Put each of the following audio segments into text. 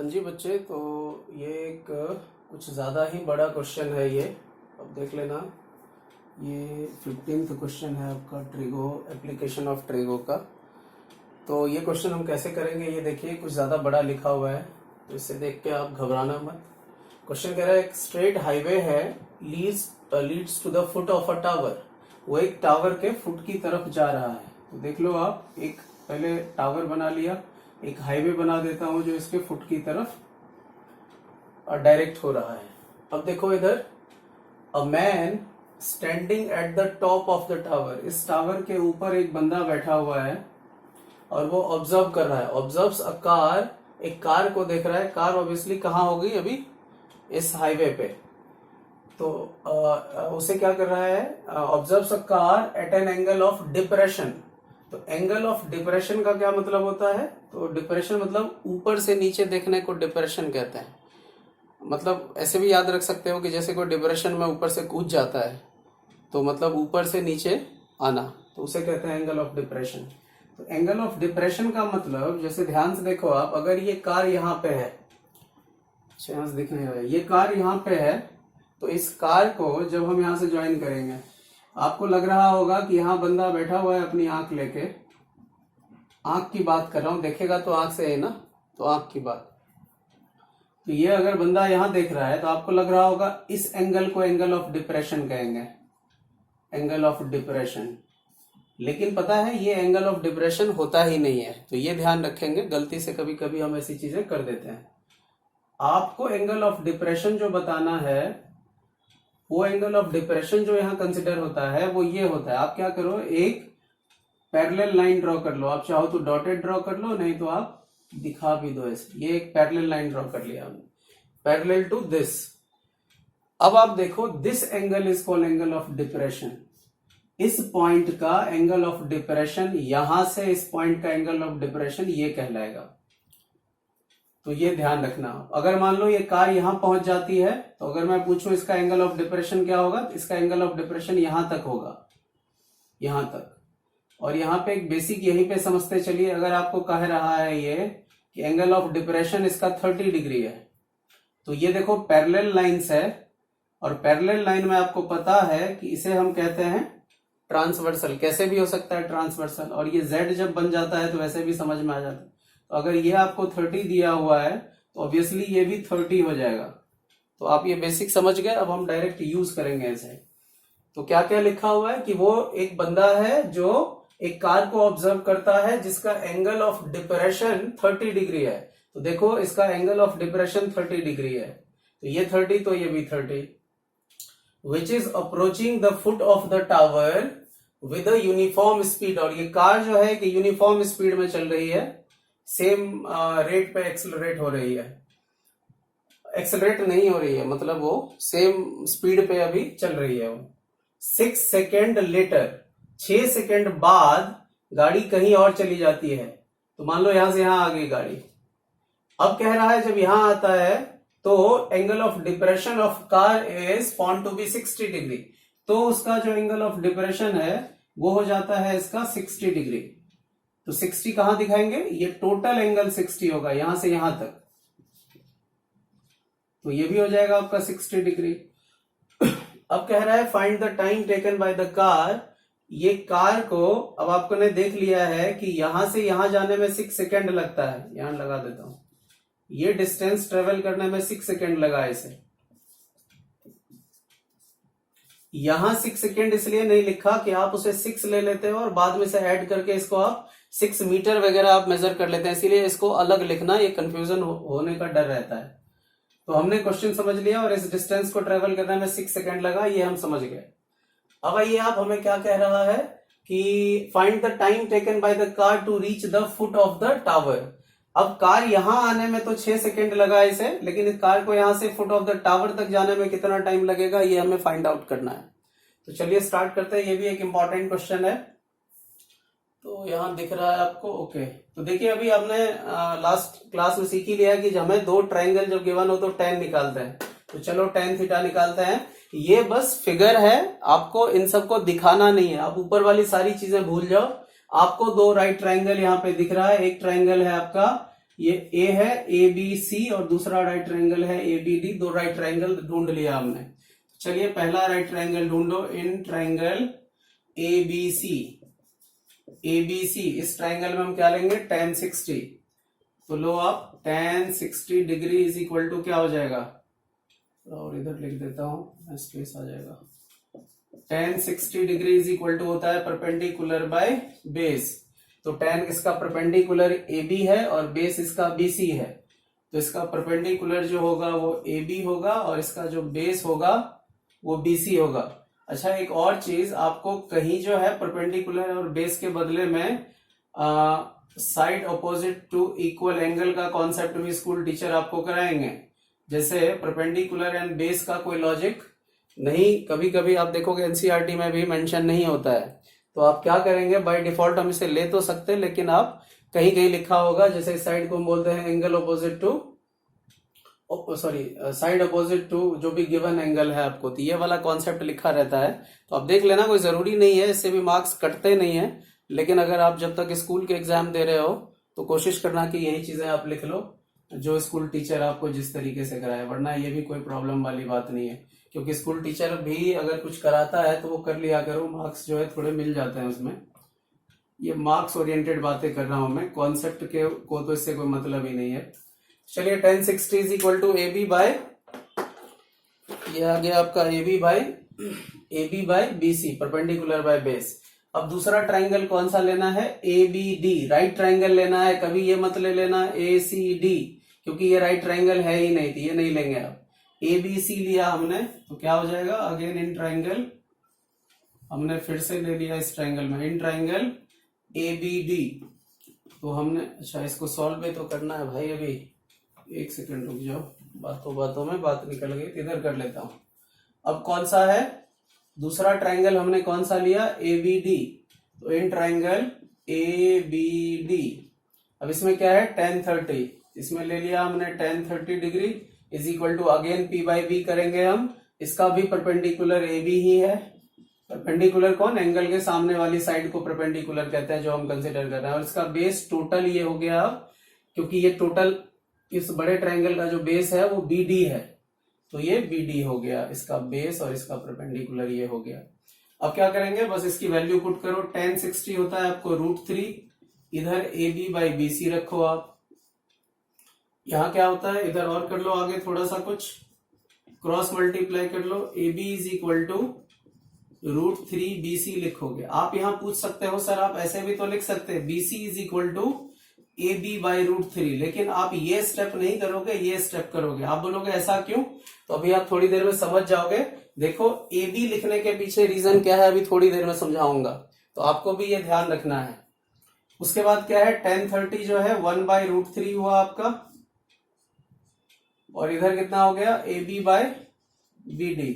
हाँ जी बच्चे, तो ये एक कुछ ज़्यादा ही बड़ा क्वेश्चन है ये। अब देख लेना, ये 15th क्वेश्चन है आपका ट्रिगो, एप्लीकेशन ऑफ ट्रिगो का। तो ये क्वेश्चन हम कैसे करेंगे, ये देखिए कुछ ज़्यादा बड़ा लिखा हुआ है, तो इसे देख के आप घबराना मत। क्वेश्चन कह रहा है एक स्ट्रेट हाईवे है, leads to the foot of a tower. वो एक टावर के फुट की तरफ जा रहा है। तो देख लो आप, एक पहले टावर बना लिया, एक हाईवे बना देता हूं जो इसके फुट की तरफ डायरेक्ट हो रहा है। अब देखो इधर, a man standing at the top of the tower. इस टावर के ऊपर एक बंदा बैठा हुआ है और वो ऑब्जर्व कर रहा है। ऑब्जर्व्स अ कार, एक कार को देख रहा है। कार ऑब्वियसली कहाँ होगी, अभी इस हाईवे पे। तो उसे क्या कर रहा है, observes a car eight an angle of depression. तो एंगल ऑफ डिप्रेशन का क्या मतलब होता है, तो डिप्रेशन मतलब ऊपर से नीचे देखने को डिप्रेशन कहते हैं। मतलब ऐसे भी याद रख सकते हो कि जैसे कोई डिप्रेशन में ऊपर से कूद जाता है, तो मतलब ऊपर से नीचे आना, तो उसे कहते हैं एंगल ऑफ डिप्रेशन। तो एंगल ऑफ डिप्रेशन का मतलब, जैसे ध्यान से देखो आप, अगर ये कार यहाँ पे है, चांस दिख नहीं रहा है, ये कार यहाँ पे है, तो इस कार को जब हम यहाँ से ज्वाइन करेंगे, आपको लग रहा होगा कि यहाँ बंदा बैठा हुआ है अपनी आंख लेके। आंख की बात कर रहा हूं, देखेगा तो आंख से है ना, तो आंख की बात। तो ये अगर बंदा यहाँ देख रहा है तो आपको लग रहा होगा इस एंगल को एंगल ऑफ डिप्रेशन कहेंगे, एंगल ऑफ डिप्रेशन। लेकिन पता है ये एंगल ऑफ डिप्रेशन होता ही नहीं है, तो ये ध्यान रखेंगे। गलती से कभी कभी हम ऐसी चीजें कर देते हैं। आपको एंगल ऑफ डिप्रेशन जो बताना है, वो एंगल ऑफ डिप्रेशन जो यहाँ कंसिडर होता है वो ये होता है। आप क्या करो, एक पैरेलल लाइन ड्रॉ कर लो। आप चाहो तो डॉटेड ड्रॉ कर लो, नहीं तो आप दिखा भी दो ऐसे। ये एक पैरेलल लाइन ड्रॉ कर लिया हमने, पैरेलल टू दिस। अब आप देखो, this angle is called angle of depression. इस पॉइंट का एंगल ऑफ डिप्रेशन, यहां से इस पॉइंट का एंगल ऑफ डिप्रेशन ये कहलाएगा। तो ये ध्यान रखना। अगर मान लो ये कार यहां पहुंच जाती है, तो अगर मैं पूछूं इसका एंगल ऑफ डिप्रेशन क्या होगा, तो इसका एंगल ऑफ डिप्रेशन यहां तक होगा, यहां तक। और यहाँ पे एक बेसिक यहीं पे समझते चलिए। अगर आपको कह रहा है ये कि एंगल ऑफ डिप्रेशन इसका 30 डिग्री है, तो ये देखो पैरेलल लाइंस है, और पैरेलल लाइन में आपको पता है कि इसे हम कहते हैं ट्रांसवर्सल। कैसे भी हो सकता है ट्रांसवर्सल, और ये Z जब बन जाता है तो वैसे भी समझ में आ जाता है। तो अगर ये आपको 30 दिया हुआ है तो ऑब्वियसली ये भी 30 हो जाएगा। तो आप ये बेसिक समझ गए। अब हम डायरेक्ट यूज करेंगे ऐसे। तो क्या क्या लिखा हुआ है कि वो एक बंदा है जो एक कार को ऑब्जर्व करता है जिसका एंगल ऑफ डिप्रेशन 30 डिग्री है। तो देखो इसका एंगल ऑफ डिप्रेशन 30 डिग्री है, तो ये 30 तो ये भी 30। Which is approaching the foot of the tower with a uniform speed. और ये कार जो है कि यूनिफॉर्म स्पीड में चल रही है, सेम रेट पे एक्सेलरेट हो रही है। एक्सेलरेट नहीं हो रही है, मतलब वो सेम स्पीड पे अभी चल रही है वो। 6 सेकेंड लेटर, 6 सेकेंड बाद गाड़ी कहीं और चली जाती है। तो मान लो यहां से यहां आ गई गाड़ी। अब कह रहा है जब यहां आता है तो angle of depression of car is found to be 60 degree. तो उसका जो एंगल ऑफ डिप्रेशन है वो हो जाता है इसका 60 डिग्री। तो 60 कहां दिखाएंगे, ये टोटल एंगल 60 होगा यहां से यहां तक। तो ये भी हो जाएगा आपका 60 डिग्री। अब कह रहा है find the time taken by the car. ये कार को, अब आपको ने देख लिया है कि यहां से यहां जाने में 6 सेकेंड लगता है। यहां लगा देता हूं, ये डिस्टेंस ट्रेवल करने में 6 सेकेंड लगा इसे। यहां 6 सेकेंड इसलिए नहीं लिखा कि आप उसे 6 ले लेते हो और बाद में से ऐड करके इसको आप 6 मीटर वगैरह आप मेजर कर लेते हैं, इसीलिए इसको अलग लिखना, ये कंफ्यूजन होने का डर रहता है। तो हमने क्वेश्चन समझ लिया और इस डिस्टेंस को ट्रेवल करने में 6 सेकेंड लगा, ये हम समझ गए। अब आइए आप, हमें क्या कह रहा है कि find the time taken by the car to reach the foot of the tower. अब कार यहां आने में तो 6 सेकेंड लगा इसे, लेकिन इस कार को यहां से फुट ऑफ द टावर तक जाने में कितना टाइम लगेगा, ये हमें फाइंड आउट करना है। तो चलिए स्टार्ट करते हैं। ये भी एक इंपॉर्टेंट क्वेश्चन है। तो यहां दिख रहा है आपको, ओके। तो देखिए अभी हमने लास्ट क्लास में सीख ही लिया कि हमें दो ट्रायंगल जब गिवन हो तो tan निकालते हैं। तो चलो tan थीटा निकालते हैं। ये बस फिगर है, आपको इन सबको दिखाना नहीं है। आप ऊपर वाली सारी चीजें भूल जाओ। आपको दो राइट ट्रायंगल यहाँ पे दिख रहा है। एक ट्रायंगल है आपका ये ए है ABC और दूसरा राइट ट्रायंगल है ABD। दो राइट ट्रायंगल ढूंढ लिया हमने। चलिए पहला राइट ट्रायंगल ढूंढो। इन ट्रायंगल ABC इस ट्रायंगल में हम क्या लेंगे tan 60। तो लो आप tan 60 degree is equal to क्या हो जाएगा, और इधर लिख देता हूं स्पेस आ जाएगा। tan 60 degree is equal to होता है परपेंडिकुलर बाय बेस। तो tan इसका परपेंडिकुलर AB है और बेस इसका BC है। तो इसका परपेंडिकुलर जो होगा वो AB होगा और इसका जो बेस होगा वो BC होगा। अच्छा एक और चीज, आपको कहीं जो है परपेंडिकुलर और बेस के बदले में side opposite to equal angle का कॉन्सेप्ट भी स्कूल टीचर आपको कराएंगे। जैसे परपेंडिकुलर एंड बेस का कोई लॉजिक नहीं, कभी कभी आप देखोगे एनसीईआरटी में भी मेंशन नहीं होता है। तो आप क्या करेंगे, बाय डिफॉल्ट हम इसे ले तो सकते हैं, लेकिन आप कहीं कहीं लिखा होगा, जैसे इस साइड को हम बोलते हैं angle opposite to side opposite to जो भी गिवन एंगल है आपको, तो ये वाला कॉन्सेप्ट लिखा रहता है। तो आप देख लेना, कोई जरूरी नहीं है, इससे भी मार्क्स कटते नहीं है। लेकिन अगर आप जब तक स्कूल के एग्जाम दे रहे हो तो कोशिश करना कि यही चीजें आप लिख लो जो स्कूल टीचर आपको जिस तरीके से कराए, वरना ये भी कोई प्रॉब्लम वाली बात नहीं है। क्योंकि स्कूल टीचर भी अगर कुछ कराता है तो वो कर लिया करो, मार्क्स जो है थोड़े मिल जाते हैं उसमें। ये मार्क्स ओरिएंटेड बातें कर रहा हूं मैं, कॉन्सेप्ट के को तो इससे कोई मतलब ही नहीं है। चलिए tan 60 is equal to AB by, ये आ गया आपका AB by BC perpendicular by base. अब दूसरा ट्राइंगल कौन सा लेना है, ABD राइट ट्राइंगल लेना है। कभी ये मत ले लेना ACD, क्योंकि ये राइट ट्राइंगल है ही नहीं, तो ये नहीं लेंगे आप। ABC लिया हमने तो क्या हो जाएगा, अगेन इन ट्राइंगल हमने फिर से ले लिया इस ट्राइंगल में, इन ट्राइंगल ABD। तो हमने, अच्छा इसको सॉल्व भी तो करना है भाई, अभी एक सेकंड रुक जाओ, बातों में बात निकल गई, इधर कर लेता हूं। अब कौन सा है दूसरा ट्राइंगल, हमने कौन सा लिया ABD। तो इन ट्राइंगल ABD, अब इसमें क्या है tan 30, इसमें ले लिया हमने tan 30 degree is equal to again P by B करेंगे हम। इसका भी परपेंडिकुलर AB ही है। परपेंडिकुलर कौन, एंगल के सामने वाली साइड को परपेंडिकुलर कहते हैं जो हम कंसिडर कर रहे हैं। और इसका बेस टोटल ये हो गया, अब क्योंकि ये टोटल इस बड़े ट्रायंगल का जो बेस है वो BD है, तो ये BD हो गया इसका बेस और इसका परपेंडिकुलर ये हो गया। अब क्या करेंगे, बस इसकी वैल्यू पुट करो। tan 60 होता है आपको √3, इधर AB बाई BC रखो आप। यहां क्या होता है, इधर और कर लो आगे थोड़ा सा कुछ, क्रॉस मल्टीप्लाई कर लो। AB is equal to √3 BC लिखोगे। आप यहां पूछ सकते हो सर आप ऐसे भी तो लिख सकते हैं BC is equal to AB by √3, लेकिन आप ये स्टेप नहीं करोगे, ये स्टेप करोगे। आप बोलोगे ऐसा क्यों, तो अभी आप थोड़ी देर में समझ जाओगे। देखो AB लिखने के पीछे रीजन क्या है, अभी थोड़ी देर में समझाऊंगा, तो आपको भी ये ध्यान रखना है। उसके बाद क्या है, tan 30 जो है 1 बाई √3 हुआ आपका, और इधर कितना हो गया AB बाय BD।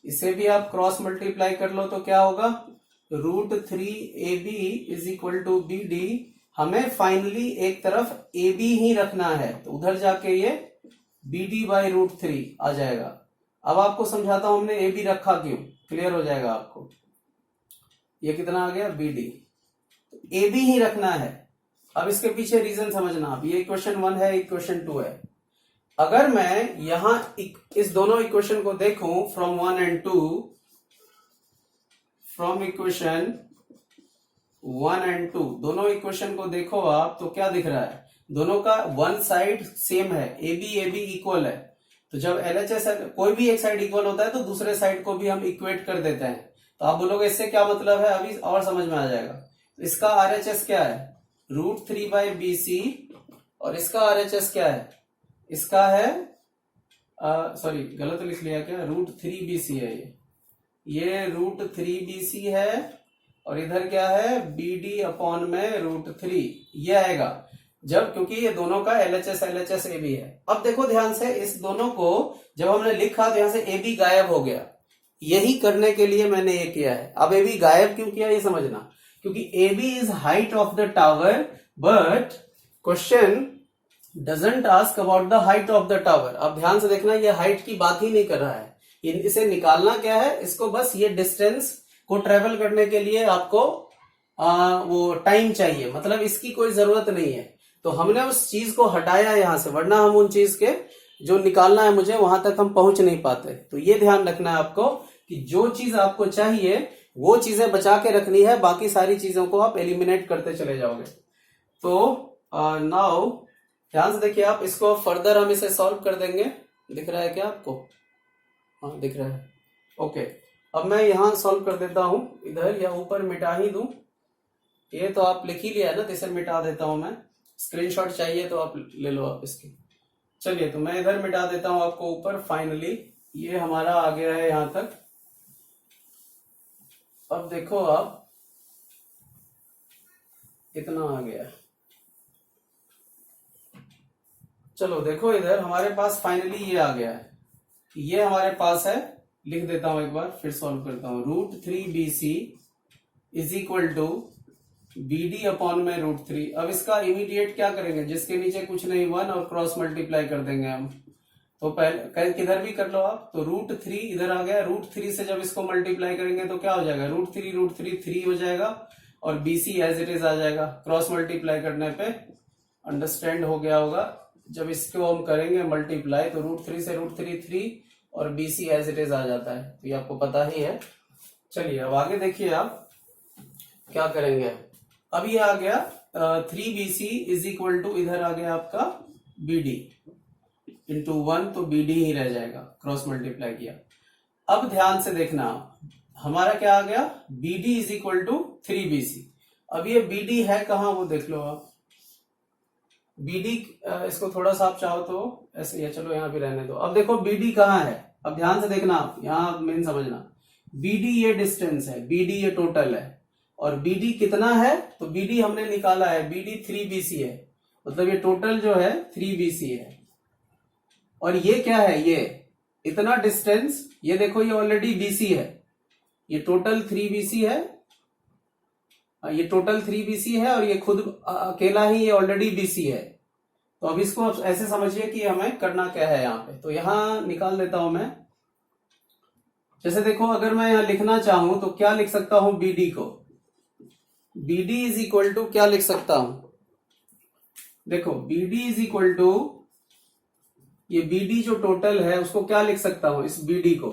इसे भी आप क्रॉस मल्टीप्लाई कर लो तो क्या होगा, √3 AB is equal to BD। हमें फाइनली एक तरफ AB ही रखना है, तो उधर जाके ये BD बाई √3 आ जाएगा। अब आपको समझाता हूं हमने AB रखा क्यों, क्लियर हो जाएगा आपको। ये कितना आ गया BD, तो AB ही रखना है। अब इसके पीछे रीजन समझना आप, ये इक्वेशन 1 है, इक्वेशन 2 है। अगर मैं यहां इस दोनों इक्वेशन को देखूं from 1 and 2, from equation 1 and 2, दोनों इक्वेशन को देखो आप, तो क्या दिख रहा है, दोनों का वन साइड सेम है, AB इक्वल है। तो जब LHS कोई भी एक साइड इक्वल होता है तो दूसरे साइड को भी हम इक्वेट कर देते हैं। तो आप बोलोगे इससे क्या मतलब है, अभी और समझ में आ जाएगा। तो इसका RHS क्या है, √3 बाई BC, और इसका RHS क्या है, इसका है सॉरी गलत लिख लिया क्या, √3 BC है ये √3 BC है, और इधर क्या है BD अपॉन में √3 ये आएगा जब, क्योंकि ये दोनों का LHS AB है। अब देखो ध्यान से, इस दोनों को जब हमने लिखा तो यहां से AB गायब हो गया, यही करने के लिए मैंने ये किया है। अब AB गायब क्यों किया ये समझना, क्योंकि AB is height of the tower, but question doesn't ask about the height of the tower. अब ध्यान से देखना, ये हाइट की बात ही नहीं कर रहा है, इसे निकालना क्या है, इसको बस ये डिस्टेंस को ट्रेवल करने के लिए आपको वो टाइम चाहिए, मतलब इसकी कोई जरूरत नहीं है। तो हमने उस चीज को हटाया यहां से, वरना हम उन चीज के जो निकालना है मुझे वहां तक हम पहुंच नहीं पाते। तो ये ध्यान रखना है आपको कि जो चीज आपको चाहिए वो चीजें बचा के रखनी है, बाकी सारी चीजों को आप एलिमिनेट करते चले जाओगे। तो नाउ ध्यान से देखिए आप, इसको फर्दर हम इसे सॉल्व कर देंगे। दिख रहा है क्या आपको? हाँ दिख रहा है, ओके। अब मैं यहां सॉल्व कर देता हूं इधर, या ऊपर मिटा ही दूं। ये तो आप लिख ही लिया है ना, तो इसे मिटा देता हूं मैं। स्क्रीनशॉट चाहिए तो आप ले लो आप इसकी। चलिए तो मैं इधर मिटा देता हूं आपको ऊपर। फाइनली ये हमारा आ गया है यहां तक। अब देखो आप, कितना आ गया। चलो देखो इधर हमारे पास फाइनली ये आ गया है। ये हमारे पास है, लिख देता हूं एक बार, फिर सॉल्व करता हूं। √3BC is equal to BD upon में √3। अब इसका इमीडिएट क्या करेंगे, जिसके नीचे कुछ नहीं 1 और क्रॉस मल्टीप्लाई कर देंगे हम। तो पहले किधर भी कर लो आप। तो √3 इधर आ गया, √3 से जब इसको मल्टीप्लाई करेंगे तो क्या हो जाएगा, √3 3 हो जाएगा और BC एज इट इज आ जाएगा क्रॉस मल्टीप्लाई करने पे। अंडरस्टैंड हो गया होगा। जब इसको हम करेंगे मल्टीप्लाई तो √3 से √3 3 और BC एज इट इज आ जाता है। तो ये आपको पता ही है। चलिए अब आगे देखिए आप क्या करेंगे। अब ये आ गया 3BC इज इक्वल टू, इधर आ गया आपका BD इंटू 1, तो BD ही रह जाएगा, क्रॉस मल्टीप्लाई किया। अब ध्यान से देखना, हमारा क्या आ गया, BD is equal to 3BC। अब ये BD है कहां वो देख लो आप। BD इसको थोड़ा सा आप चाहो तो ऐसे, या चलो यहां भी रहने दो। अब देखो BD कहां है, अब ध्यान से देखना आप, यहां मेन समझना। BD ये डिस्टेंस है, BD ये टोटल है, और BD कितना है, तो BD हमने निकाला है, BD 3BC है। मतलब ये टोटल जो है 3BC है। और ये क्या है, ये इतना डिस्टेंस, ये देखो ये ऑलरेडी BC है। ये टोटल 3BC है, ये टोटल 3BC है, और ये खुद अकेला ही ये ऑलरेडी BC है। तो अब इसको अब ऐसे समझिए कि हमें करना क्या है यहाँ पे। तो यहां निकाल देता हूं मैं। जैसे देखो, अगर मैं यहां लिखना चाहूं तो क्या लिख सकता हूं BD को। BD इज इक्वल टू क्या लिख सकता हूं, देखो BD इज इक्वल टू, ये BD जो टोटल है उसको क्या लिख सकता हूं, इस BD को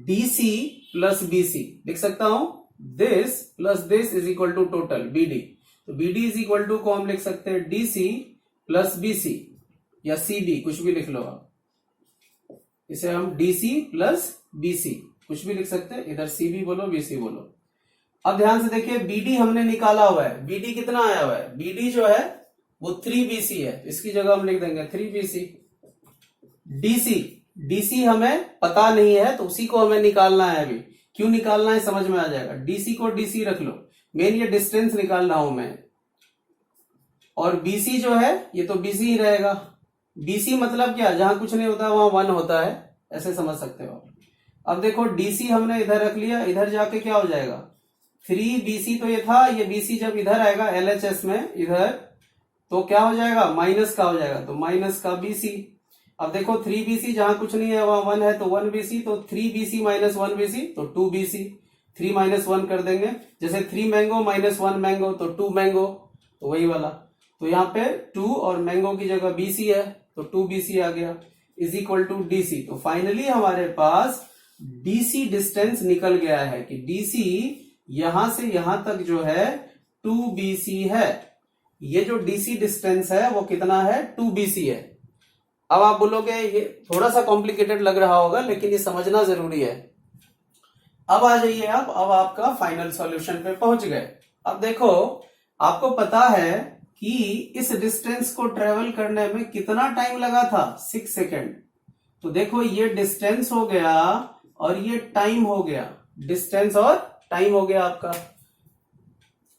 DC प्लस BC लिख सकता हूं। This plus this is equal to total BD। तो BD इज इक्वल टू को हम लिख सकते हैं DC प्लस BC, या CD, कुछ भी लिख लो आप। इसे हम DC प्लस BC कुछ भी लिख सकते हैं, इधर CB बोलो BC बोलो। अब ध्यान से देखिए, BD हमने निकाला हुआ है। BD कितना आया हुआ है, BD जो है वो 3BC है, इसकी जगह हम लिख देंगे 3BC। DC हमें पता नहीं है, तो उसी को हमें निकालना है। अभी क्यों निकालना है समझ में आ जाएगा। DC को DC रख लो, मेन ये डिस्टेंस निकाल रहा हूं मैं। और BC जो है ये तो BC ही रहेगा। BC मतलब क्या, जहां कुछ नहीं होता वहां 1 होता है, ऐसे समझ सकते हो। अब देखो DC हमने इधर रख लिया, इधर जाके क्या हो जाएगा 3BC, तो ये था, ये BC जब इधर आएगा LHS में इधर, तो क्या हो जाएगा, माइनस का हो जाएगा, तो माइनस का BC। अब देखो 3BC जहां कुछ नहीं है वहां 1 है, तो 1BC, तो 3BC माइनस 1BC तो 2BC। 3 माइनस 1 कर देंगे, जैसे 3 मैंगो माइनस 1 मैंगो तो 2 मैंगो, तो वही वाला। तो यहाँ पे 2 और मैंगो की जगह BC है, तो 2BC आ गया, इज इक्वल टू DC। तो फाइनली हमारे पास DC डिस्टेंस निकल गया है कि DC यहां से यहां तक जो है 2BC है। ये जो DC डिस्टेंस है वो कितना है, 2BC है। अब आप बोलोगे ये थोड़ा सा कॉम्प्लिकेटेड लग रहा होगा, लेकिन ये समझना जरूरी है। अब आ जाइए आप, अब आपका फाइनल सॉल्यूशन पे पहुंच गए। अब देखो, आपको पता है कि इस डिस्टेंस को ट्रेवल करने में कितना टाइम लगा था, 6 सेकेंड। तो देखो ये डिस्टेंस हो गया और ये टाइम हो गया, डिस्टेंस और टाइम हो गया आपका।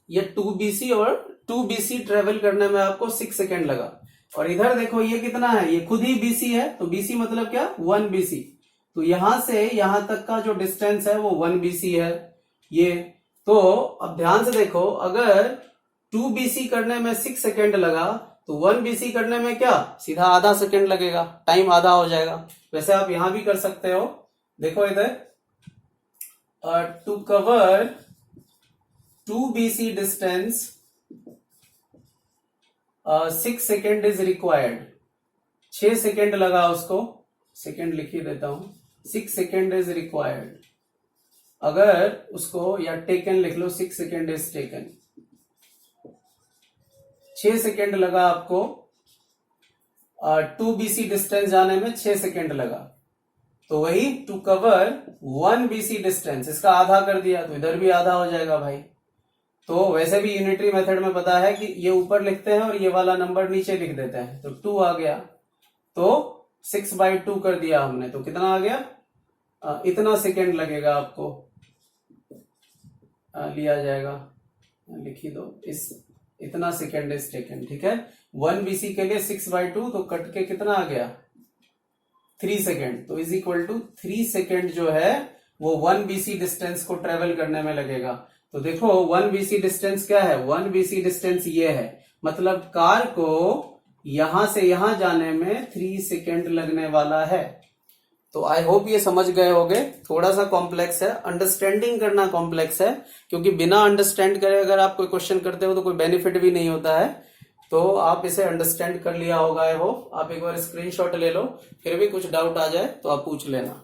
ये 2BC और 2BC ट्रेवल करने में आपको 6 सेकेंड लगा। और इधर देखो ये कितना है, ये खुद ही BC है, तो BC मतलब क्या, 1BC। तो यहां से यहां तक का जो डिस्टेंस है वो 1BC है ये। तो अब ध्यान से देखो, अगर 2BC करने में 6 सेकेंड लगा तो 1BC करने में क्या, सीधा आधा सेकेंड लगेगा, टाइम आधा हो जाएगा। वैसे आप यहां भी कर सकते हो। देखो इधर, to cover 2BC distance 6 second is required, 6 second लगा उसको, सेकेंड लिख ही देता हूं, 6 सेकेंड इज रिक्वायर्ड। अगर उसको, या टेकन लिख लो, 6 सेकेंड इज टेकन, 6 सेकेंड लगा आपको 2 BC डिस्टेंस जाने में 6 सेकेंड लगा, तो वही टू कवर 1 BC डिस्टेंस, इसका आधा कर दिया तो इधर भी आधा हो जाएगा भाई। तो वैसे भी यूनिटरी मेथड में पता है कि ये ऊपर लिखते हैं और ये वाला नंबर नीचे लिख देते हैं, तो 2 आ गया, तो 6/2 कर दिया हमने, तो कितना आ गया, इतना सेकेंड लगेगा आपको, लिया जाएगा, लिख ही दो, इतना सेकेंड इज टेकन, ठीक है। 1 BC के लिए 6/2, तो कट के कितना आ गया, 3 सेकेंड, तो इज इक्वल टू 3 सेकेंड जो है वो 1 BC डिस्टेंस को ट्रेवल करने में लगेगा। तो देखो 1 BC डिस्टेंस क्या है, 1 BC डिस्टेंस ये है, मतलब कार को यहां से यहां जाने में 3 सेकेंड लगने वाला है। तो आई होप ये समझ गए होगे, थोड़ा सा कॉम्प्लेक्स है, अंडरस्टैंडिंग करना कॉम्प्लेक्स है, क्योंकि बिना अंडरस्टैंड करे अगर आप कोई क्वेश्चन करते हो तो कोई बेनिफिट भी नहीं होता है। तो आप इसे अंडरस्टैंड कर लिया होगा, आई होप। आप एक बार स्क्रीनशॉट ले लो, फिर भी कुछ डाउट आ जाए तो आप पूछ लेना।